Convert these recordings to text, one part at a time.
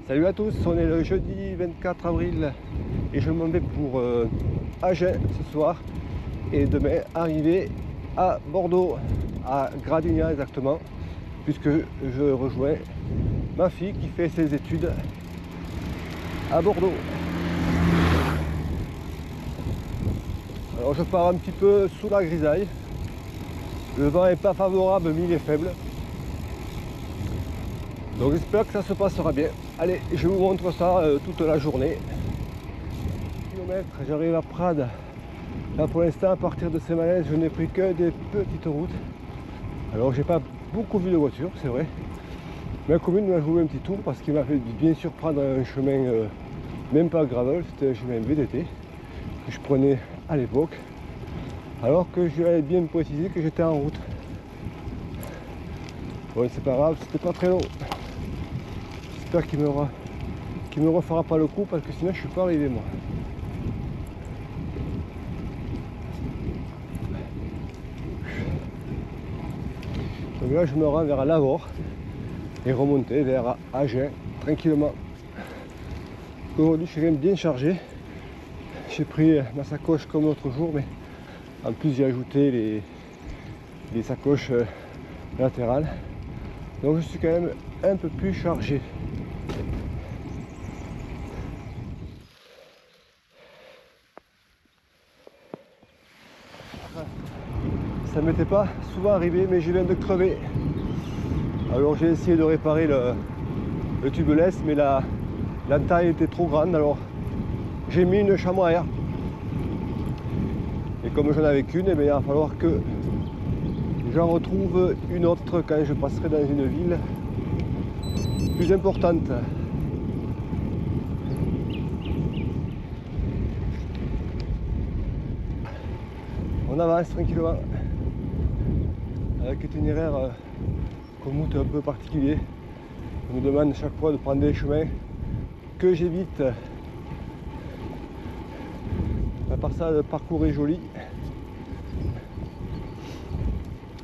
Salut à tous, on est le jeudi 24 avril et je m'en vais pour Agen ce soir et demain arriver à Bordeaux, à Gradignan exactement, puisque je rejoins ma fille qui fait ses études à Bordeaux. Alors je pars un petit peu sous la grisaille, le vent n'est pas favorable mais il est faible. Donc j'espère que ça se passera bien. Allez, je vous montre ça toute la journée. Kilomètres, j'arrive à Prades. Là pour l'instant, à partir de Saint-Malès, je n'ai pris que des petites routes. Alors j'ai pas beaucoup vu de voitures, c'est vrai. Mais la commune m'a joué un petit tour parce qu'il m'a fait bien sûr prendre un chemin même pas gravel, c'était un chemin VTT que je prenais à l'époque. Alors que je lui avais bien précisé que j'étais en route. Bon c'est pas grave, c'était pas très long. J'espère qu'il me refera pas le coup parce que sinon je suis pas arrivé moi. Donc là je me rends vers Lavore et remonter vers Agen tranquillement. Aujourd'hui je suis quand même bien chargé. J'ai pris ma sacoche comme l'autre jour, mais en plus j'ai ajouté les sacoches latérales. Donc je suis quand même un peu plus chargé. Ça m'était pas souvent arrivé, mais je viens de crever. Alors j'ai essayé de réparer le tubeless, mais la taille était trop grande, alors j'ai mis une chambre à air. Et comme j'en avais qu'une, eh bien, il va falloir que j'en retrouve une autre quand je passerai dans une ville plus importante. On avance tranquillement avec itinéraire Komoot un peu particulier. On nous demande chaque fois de prendre des chemins que j'évite. À part ça, le parcours est joli.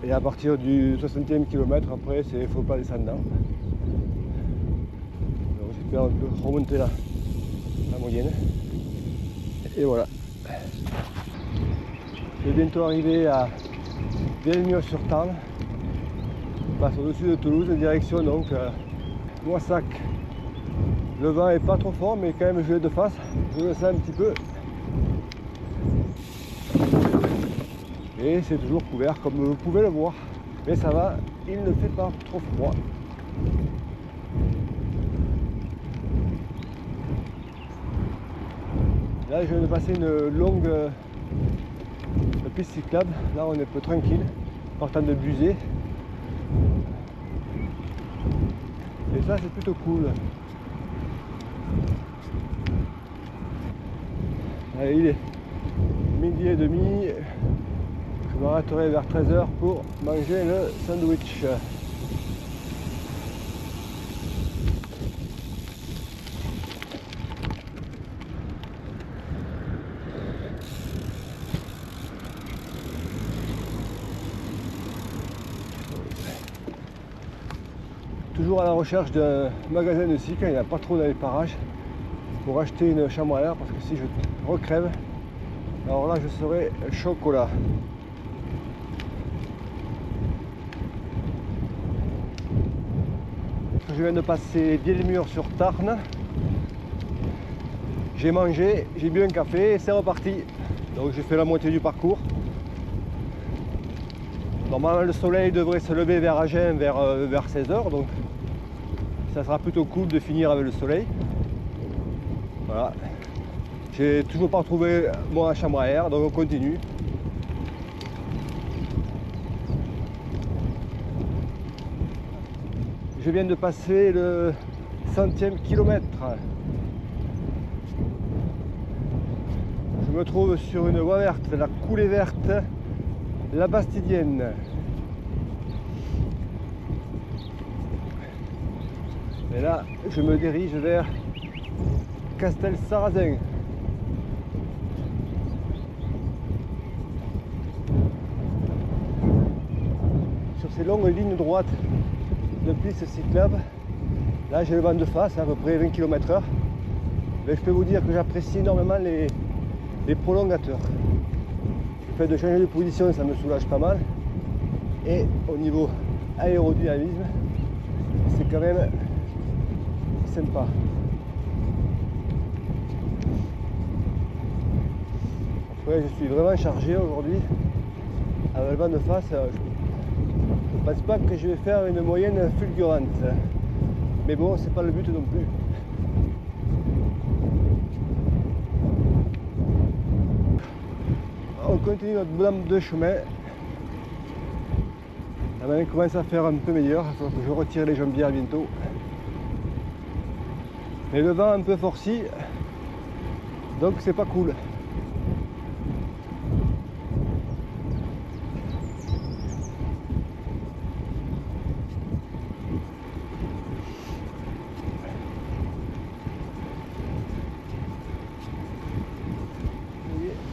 Et à partir du 60e kilomètre, après, il faut pas descendre. Donc j'espère un peu remonter la moyenne. Et voilà. Je vais bientôt arriver à Villeneuve-sur-Tarn. Je passe au-dessus de Toulouse, en direction donc Moissac. Le vent est pas trop fort, mais quand même je vais de face. Je le sens un petit peu. Et c'est toujours couvert comme vous pouvez le voir. Mais ça va, il ne fait pas trop froid. Là je viens de passer une longue piste cyclable. Là on est un peu tranquille, partant de Buzet. Et ça c'est plutôt cool. Allez, il est midi et demi. Je m'arrêterai vers 13h pour manger le sandwich. Toujours à la recherche d'un magasin de scie quand il n'y en a pas trop dans les parages pour acheter une chambre à air parce que si je recrève, alors là je serai chocolat. Je viens de passer Villeneuve-sur-Tarn. J'ai mangé, j'ai bu un café et c'est reparti. Donc j'ai fait la moitié du parcours. Normalement le soleil devrait se lever vers Agen vers 16h, donc ça sera plutôt cool de finir avec le soleil. Voilà. J'ai toujours pas retrouvé ma chambre à air, donc on continue. Je viens de passer le 100e kilomètre. Je me trouve sur une voie verte, la coulée verte, la Bastidienne. Et là, je me dirige vers Castel-Sarrazin. Sur ces longues lignes droites de pistes cyclables, Là j'ai le vent de face, à peu près 20 km/h. Mais je peux vous dire que j'apprécie énormément les prolongateurs. Le fait de changer de position, ça me soulage pas mal. Et au niveau aérodynamisme, c'est quand même sympa. Après, je suis vraiment chargé aujourd'hui. Avec le vent de face, je ne pense pas que je vais faire une moyenne fulgurante. Mais bon, c'est pas le but non plus. On continue notre bonhomme de chemin. La main commence à faire un peu meilleur, il faut que je retire les jambières bientôt. Mais le vent un peu forci, donc c'est pas cool.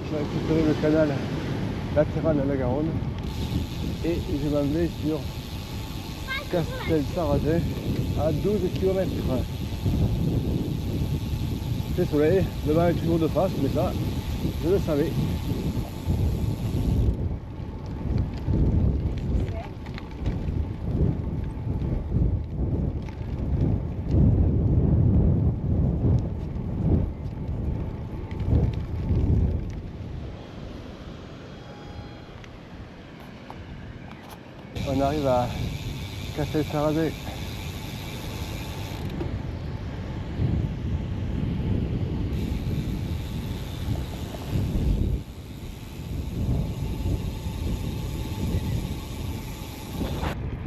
J'ai récupéré le canal latéral à la Garonne et je m'en vais sur Castel-Sarrazin à 12 km/h. C'est soleil, le vent est toujours de face, mais ça, je le savais. On arrive à Castel-Sarrazin.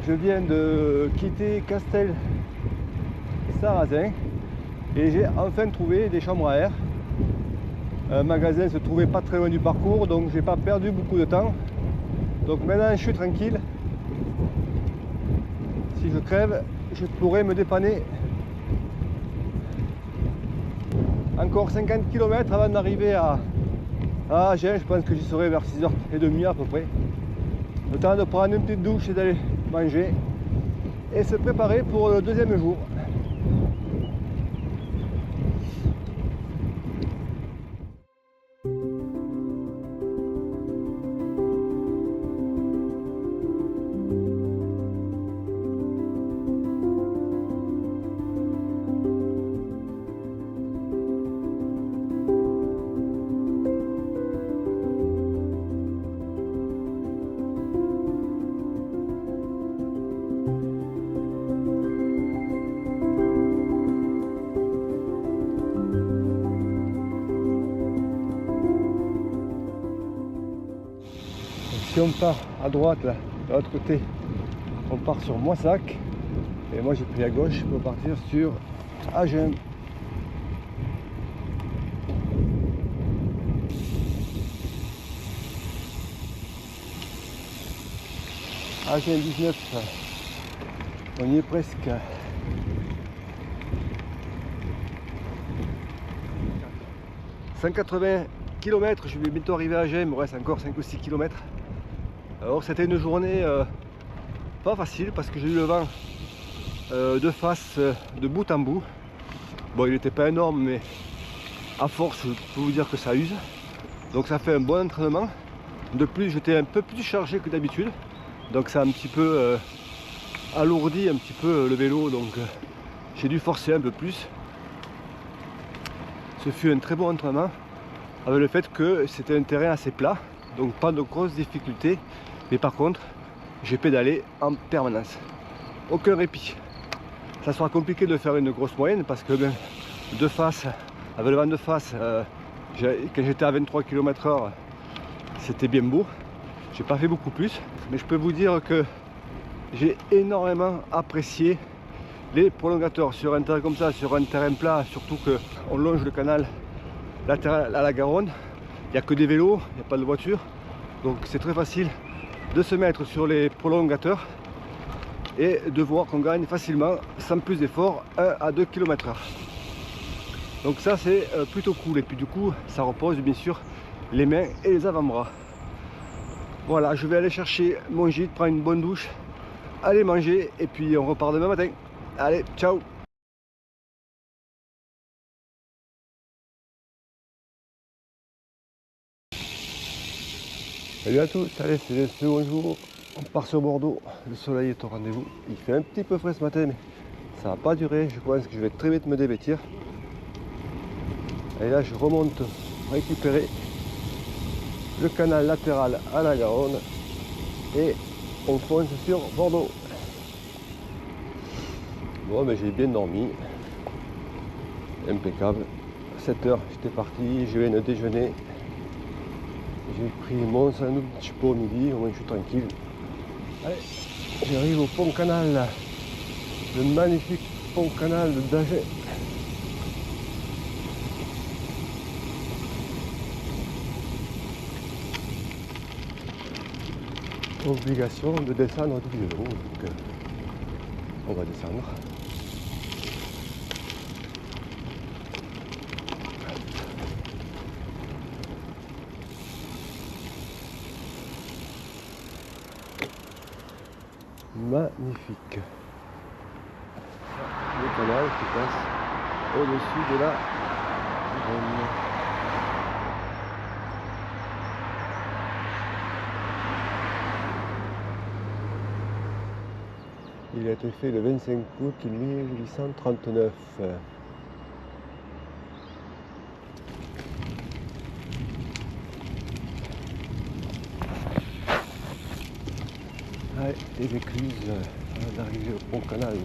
Je viens de quitter Castel-Sarrazin et j'ai enfin trouvé des chambres à air. Un magasin se trouvait pas très loin du parcours, donc j'ai pas perdu beaucoup de temps. Donc maintenant je suis tranquille. Si je crève, je pourrais me dépanner. Encore 50 km avant d'arriver à Agen. Je pense que j'y serai vers 6h30 à peu près. Le temps de prendre une petite douche et d'aller manger et se préparer pour le deuxième jour. Si on part à droite, là, de l'autre côté, on part sur Moissac. Et moi j'ai pris à gauche pour partir sur Agen. Agen 19, on y est presque. « 180 km, je vais bientôt arriver à Agen, il me reste encore 5 ou 6 km. Alors c'était une journée pas facile parce que j'ai eu le vent de face de bout en bout. Bon, il n'était pas énorme, mais à force je peux vous dire que ça use. Donc ça fait un bon entraînement. De plus j'étais un peu plus chargé que d'habitude, donc ça a un petit peu alourdi un petit peu le vélo, donc j'ai dû forcer un peu plus. Ce fut un très bon entraînement avec le fait que c'était un terrain assez plat, donc pas de grosses difficultés. Mais par contre, j'ai pédalé en permanence. Aucun répit. Ça sera compliqué de faire une grosse moyenne parce que ben, de face, avec le vent de face, quand j'étais à 23 km/h, c'était bien beau. J'ai pas fait beaucoup plus. Mais je peux vous dire que j'ai énormément apprécié les prolongateurs sur un terrain comme ça, sur un terrain plat, surtout qu'on longe le canal latéral à la Garonne. Il n'y a que des vélos, il n'y a pas de voitures. Donc c'est très facile de se mettre sur les prolongateurs et de voir qu'on gagne facilement, sans plus d'efforts, 1 à 2 km/h. Donc ça c'est plutôt cool, et puis du coup ça repose bien sûr les mains et les avant-bras. Voilà, je vais aller chercher mon gîte, prendre une bonne douche, aller manger et puis on repart demain matin. Allez, ciao! Salut à tous, allez, c'est le second jour, on part sur Bordeaux, le soleil est au rendez-vous. Il fait un petit peu frais ce matin, mais ça va pas durer, je pense que je vais très vite me dévêtir. Et là je remonte récupérer le canal latéral à la Garonne et on fonce sur Bordeaux. Bon, mais j'ai bien dormi, impeccable. 7 h j'étais parti, je viens de déjeuner. J'ai pris mon sandwich pour midi, au moins je suis tranquille. Allez, j'arrive au pont canal, le magnifique pont canal d'Agen. Obligation de descendre du vélo, donc on va descendre. Magnifique. Le canal qui passe au-dessus de la Garonne. Il a été fait le 25 août 1839. Allez, les écluses d'arriver au pont canal.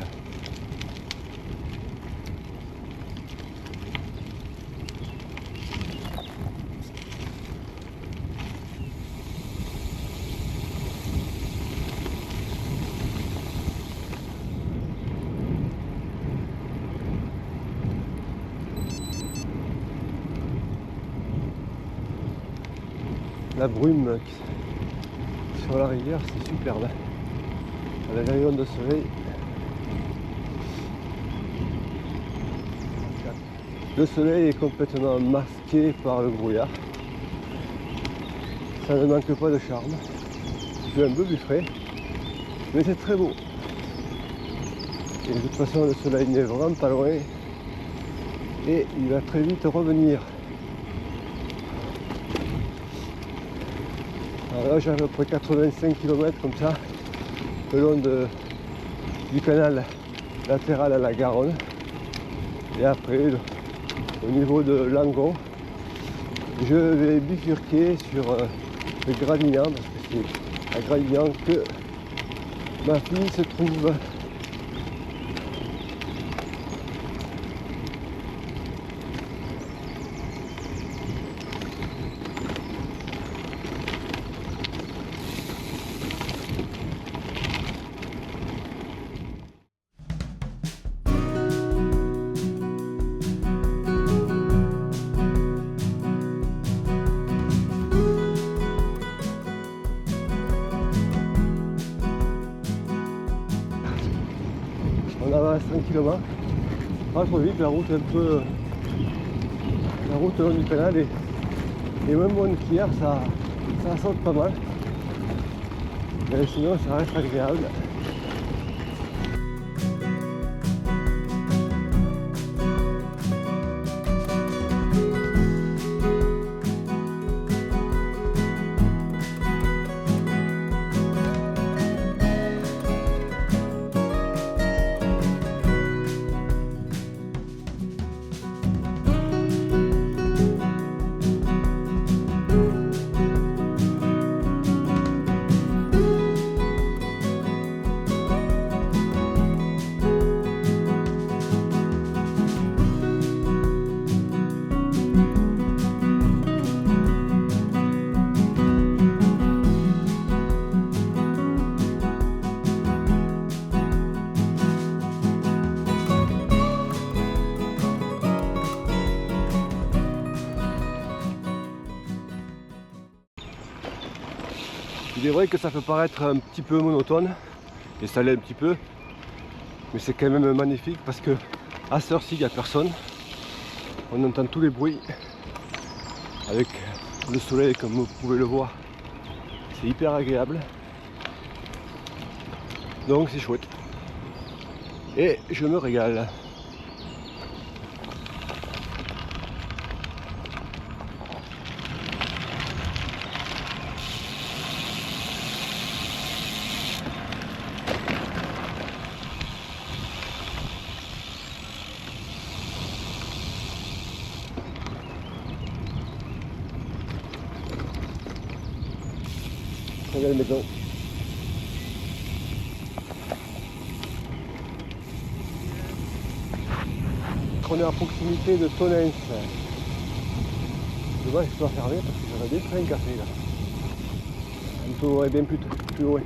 La brume sur la rivière, c'est superbe. Avec les rayons de soleil. Le soleil est complètement masqué par le brouillard. Ça ne manque pas de charme. Il fait un peu plus frais, mais c'est très beau. Et de toute façon, le soleil n'est vraiment pas loin et il va très vite revenir. Alors là, j'ai à peu près 85 km comme ça, le long du canal latéral à la Garonne. Et après, au niveau de Langon, je vais bifurquer sur le Gradignan, parce que c'est à Gradignan que ma fille se trouve. On avance tranquillement, pas trop vite, la route le long du canal est même bonne qu'hier, ça saute pas mal, mais sinon ça reste agréable. Il est vrai que ça peut paraître un petit peu monotone, et ça l'est un petit peu, mais c'est quand même magnifique parce que à cette heure-ci il n'y a personne, on entend tous les bruits, avec le soleil comme vous pouvez le voir, c'est hyper agréable, donc c'est chouette, et je me régale. belle maison. On est à proximité de Tonens. Dommage que ce soit fermé parce que j'aurais bien pris un café là. Un peu ouais, bien plus loin.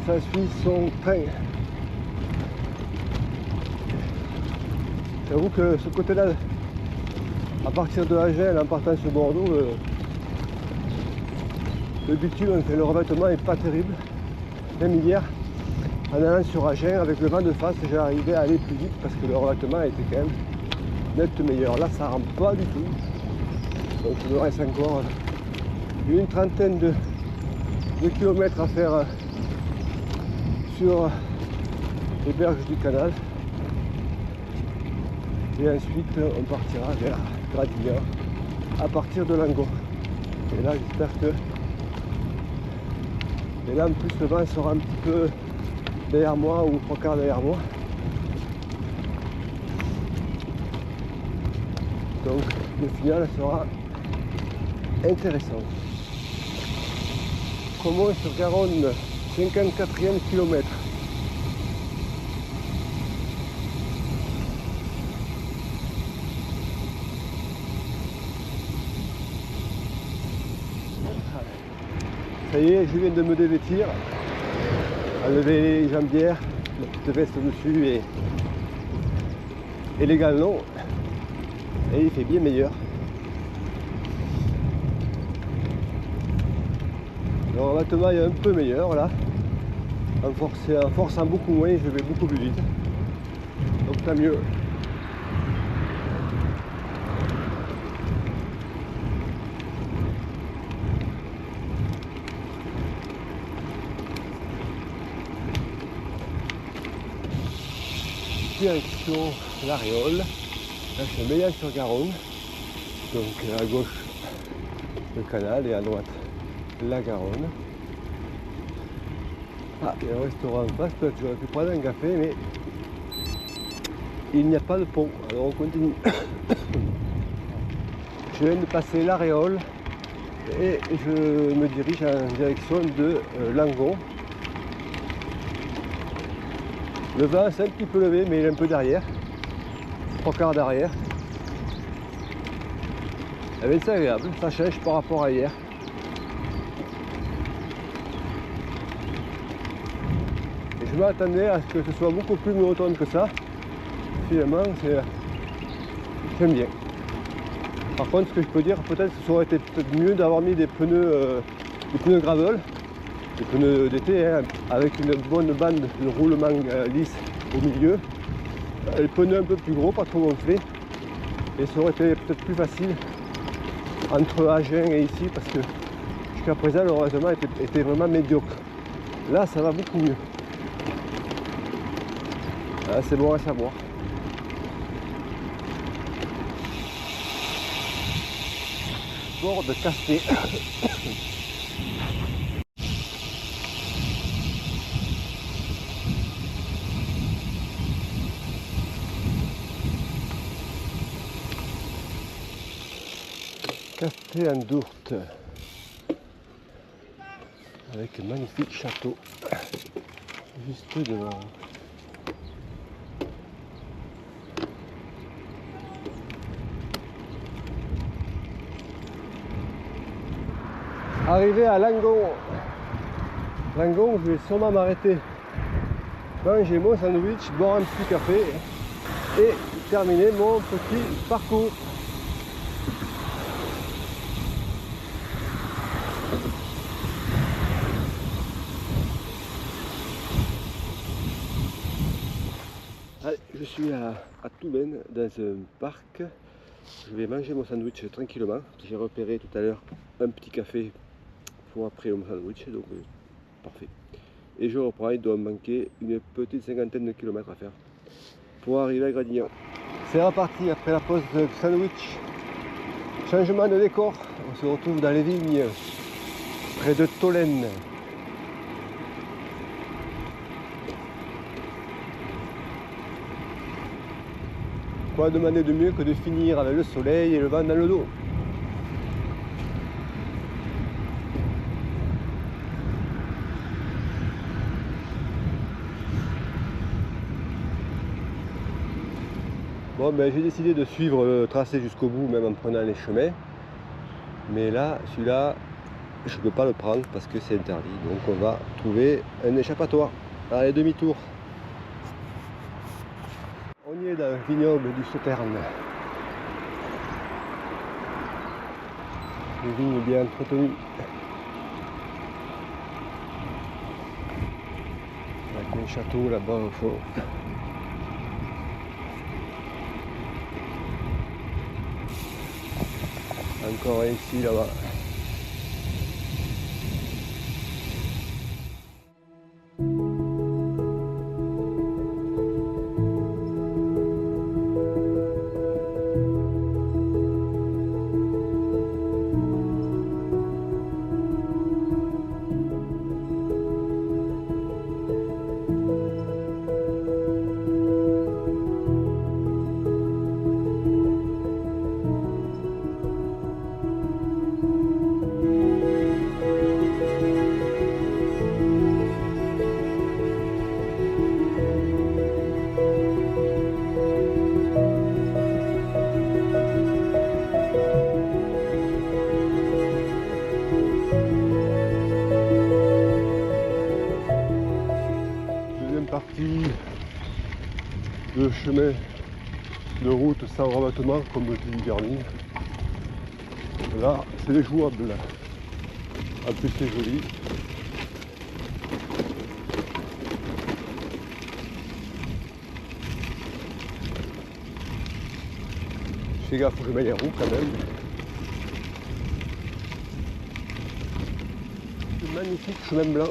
Ça suit son train. J'avoue que ce côté-là, à partir de Agen, en partant sur Bordeaux, le bitume, le revêtement est pas terrible. Même hier, en allant sur Agen, avec le vent de face, j'ai arrivé à aller plus vite parce que le revêtement était quand même net meilleur. Là, ça rentre pas du tout. Donc il me reste encore une trentaine de kilomètres à faire sur les berges du canal. Et ensuite, on partira vers Gradignan à partir de Langon. Et là, j'espère que... Et là, en plus, le vent sera un petit peu derrière moi ou trois quarts derrière moi. Donc, le final sera intéressant. Cremont-sur-Garonne, 54e kilomètre. Ça y est, je viens de me dévêtir, enlever les jambières, la petite veste dessus et les galons. Et il fait bien meilleur. Le revêtement est un peu meilleur là. En forçant beaucoup moins, je vais beaucoup plus vite. Donc tant mieux. Direction l'Aréole, là je suis Meilhan sur Garonne, donc à gauche le canal et à droite la Garonne. Ah, il y a un restaurant en face, peut-être j'aurais pu prendre un café, mais il n'y a pas de pont, alors on continue. Je viens de passer l'Aréole et je me dirige en direction de Langon. Le vent s'est un petit peu levé, mais il est un peu derrière, trois quarts derrière. C'est agréable, ça change par rapport à hier. Et je m'attendais à ce que ce soit beaucoup plus monotone que ça. Finalement, j'aime bien. Par contre, ce que je peux dire, peut-être que ça aurait été peut-être mieux d'avoir mis des pneus gravel. Des pneus d'été, hein, avec une bonne bande de roulement lisse au milieu. Les pneus un peu plus gros, pas trop gonflés. Et ça aurait été peut-être plus facile entre Agen et ici, parce que jusqu'à présent le revêtement était vraiment médiocre. Là, ça va beaucoup mieux. Ah, c'est bon à savoir. Bord de Casté. Casté-en-Dourte, avec un magnifique château juste devant. Arrivé à Langon, je vais sûrement m'arrêter, manger mon sandwich, boire un petit café et terminer mon petit parcours. Allez, je suis à Toumen, dans un parc. Je vais manger mon sandwich tranquillement. J'ai repéré tout à l'heure un petit café pour après mon sandwich, donc parfait. Et je reprends, il doit me manquer une petite cinquantaine de kilomètres à faire pour arriver à Gradignan. C'est reparti après la pause de sandwich. Changement de décor, on se retrouve dans les vignes, près de Tolène. Quoi demander de mieux que de finir avec le soleil et le vent dans le dos? Bon ben j'ai décidé de suivre le tracé jusqu'au bout, même en prenant les chemins. Mais là, celui-là, je ne peux pas le prendre parce que c'est interdit. Donc on va trouver un échappatoire. Allez, demi-tour. On y est dans le vignoble du Sauterne. Une vigne bien entretenue. Avec un château là-bas au fond. Encore un ici là-bas. Partie de chemin de route sans rabattement comme dit Vernis. Là c'est jouable, en plus c'est joli. Je fais gaffe, faut que je mette les roues quand même. Ce magnifique chemin blanc.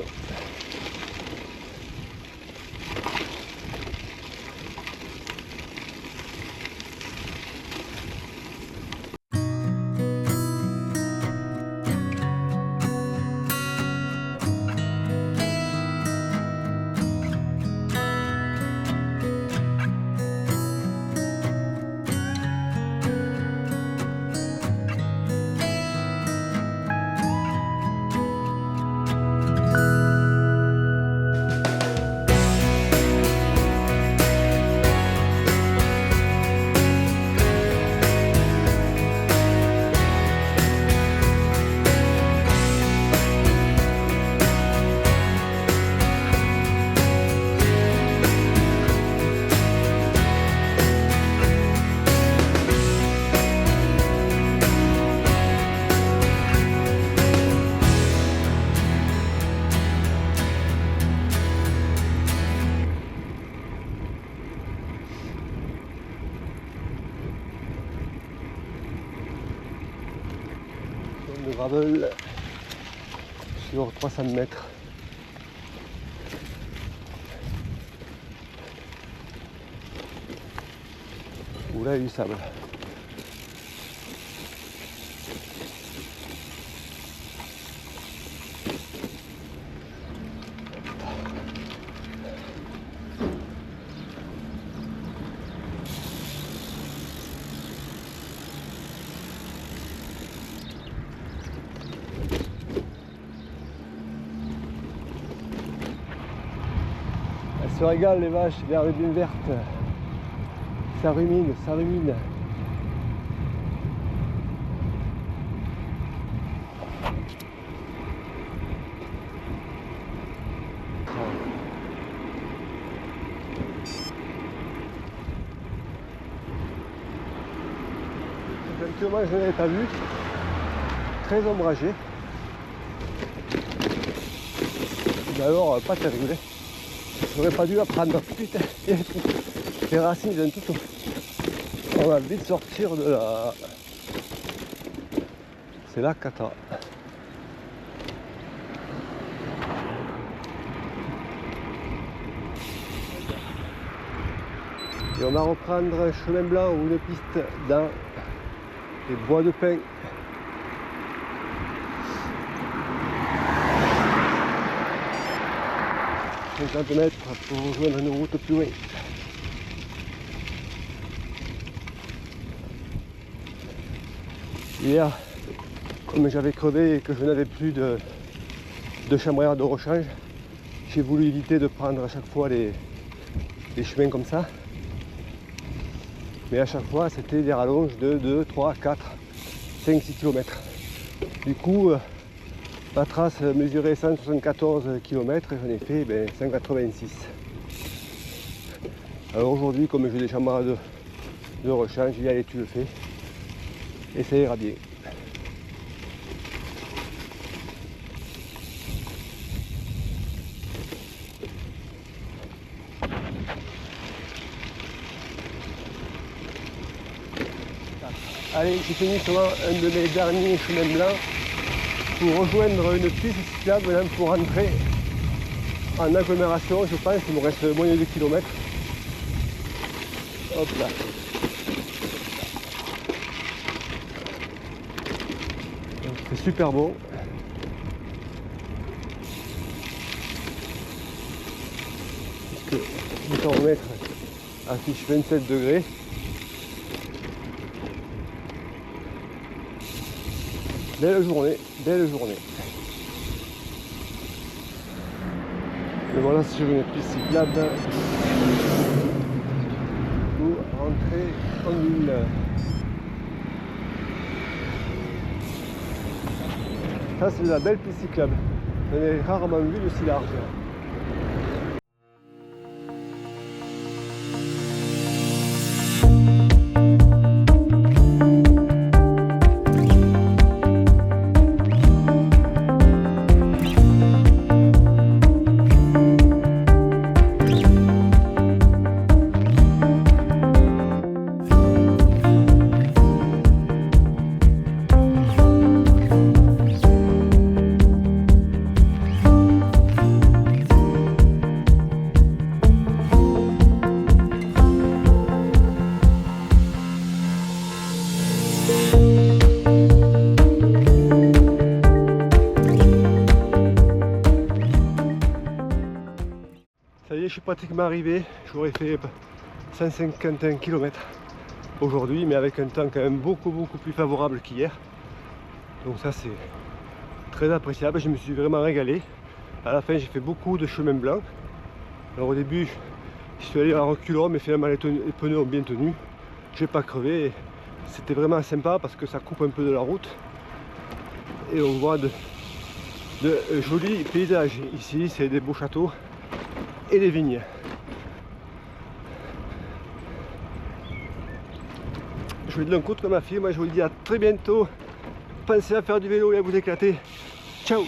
De gravel sur 300 mètres. Où là il y a du sable. Se régale les vaches, l'herbe est bien verte, ça rumine, ça rumine. Effectivement, je ne l'avais pas vu, très ombragé. D'abord, pas terrible. J'aurais pas dû la prendre, putain, les racines viennent tout. On va vite sortir de là. C'est la cata. Et on va reprendre un chemin blanc ou une piste dans les bois de pin. 50 mètres pour rejoindre une route plus loin. Hier, comme j'avais crevé et que je n'avais plus de chambre à air de rechange, j'ai voulu éviter de prendre à chaque fois les chemins comme ça. Mais à chaque fois, c'était des rallonges de 2, 3, 4, 5, 6 km. Du coup, la trace mesurait 174 km et j'en ai fait 186. Alors aujourd'hui, comme j'ai des chambres de rechange, j'y allez, tu le fais. Et ça ira bien. Allez, j'ai fini sur un de mes derniers chemins blancs pour rejoindre une piste cyclable pour rentrer en agglomération. Je pense qu'il me reste moins de 2 km. Hop là. C'est super beau. Puisque le thermomètre affiche 27 degrés. Belle journée, belle journée. Et voilà sur une piste cyclable pour rentrer en ville. Ça c'est de la belle piste cyclable. J'en ai rarement vu de si large. Ça y est, je suis pratiquement arrivé. J'aurais fait 151 km aujourd'hui, mais avec un temps quand même beaucoup plus favorable qu'hier. Donc ça c'est très appréciable, je me suis vraiment régalé. À la fin j'ai fait beaucoup de chemins blancs. Alors au début je suis allé en reculant, mais finalement les pneus ont bien tenu. J'ai pas crevé. C'était vraiment sympa parce que ça coupe un peu de la route. Et on voit de jolis paysages. Ici c'est des beaux châteaux et des vignes. Je vais de l'un côté comme ma fille, moi je vous dis à très bientôt. Pensez à faire du vélo et à vous éclater. Ciao!